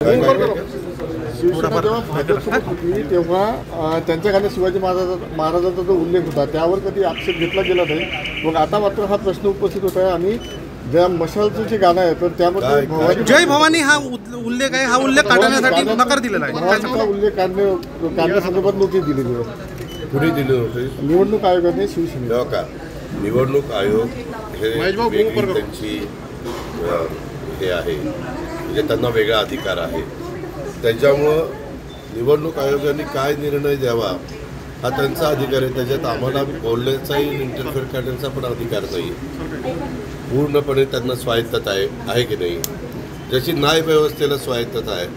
शिवसेना जेव्हा भाजपसोबत होती तेव्हा त्यांच्याकडे शिवाजी महाराजांचा जो उल्लेख होता त्यावर कधी आक्षेप घेतला गेला नाही। मग आता मात्र हा प्रश्न उपस्थित होत आहे आणि ज्या मशालचं जे गाणं आहे तर त्यामध्ये जय भवानी हा उल्लेख आहे, हा उल्लेख काढण्यासाठी नकार दिलेला आहे। भवानीचा उल्लेख काढण्यासंदर्भात नोटीस दिलेली आहे। कुणी दिली होती? निवडणूक आयोगाने शिवसेना का निवडणूक आयोग हे त्यांची हे आहे, म्हणजे त्यांना वेगळा अधिकार आहे। त्याच्यामुळं निवडणूक आयोगाने काय निर्णय द्यावा हा त्यांचा अधिकार आहे। त्याच्यात आम्हाला बोलण्याचाही इंटरफेअर करण्याचा पण अधिकार नाही। पूर्णपणे त्यांना स्वायत्तता आहे की नाही? जशी न्याय व्यवस्थेला स्वायत्तता आहे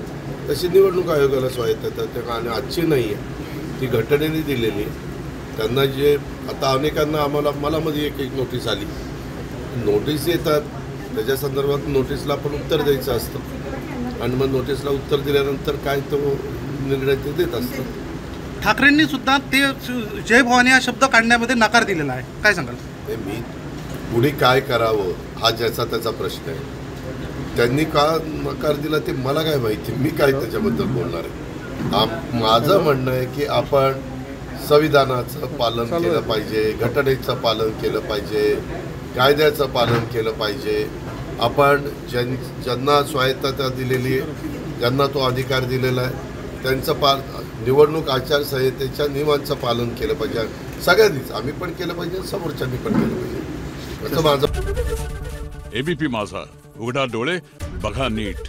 तशी निवडणूक आयोगाला स्वायत्तता आहे आणि आजची नाही आहे, ती घटनेने दिलेली। त्यांना जे आता अनेकांना मला मध्ये एक नोटीस आली, नोटीस येतात त्याच्या संदर्भात नोटीसला आपण उत्तर द्यायचं असतं आणि मग नोटीसला उत्तर दिल्यानंतर काय तो निर्णय ते देत असतात। ठाकरेंनी सुद्धा ते जय भवानी हा शब्द काढण्यामध्ये नकार दिलेला आहे, काय सांगाल? मी पुढे काय करावं हा ज्याचा त्याचा प्रश्न आहे। त्यांनी का नकार दिला ते मला काय माहिती, मी काय त्याच्याबद्दल बोलणार आहे। माझं म्हणणं आहे की आपण संविधानाचं पालन केलं पाहिजे, घटनेचं पालन केलं पाहिजे, कायद्याचं पालन केलं पाहिजे। आपण ज्यांना स्वायत्तता दिलेली आहे, ज्यांना तो अधिकार दिलेला आहे त्यांचं निवडणूक आचारसंहितेच्या नियमांचं पालन केलं पाहिजे। सगळ्यांनीच, आम्ही पण केलं पाहिजे, समोरच्यांनी पण केलं पाहिजे असं माझं। एबीपी माझा, उघडा डोळे बघा नीट।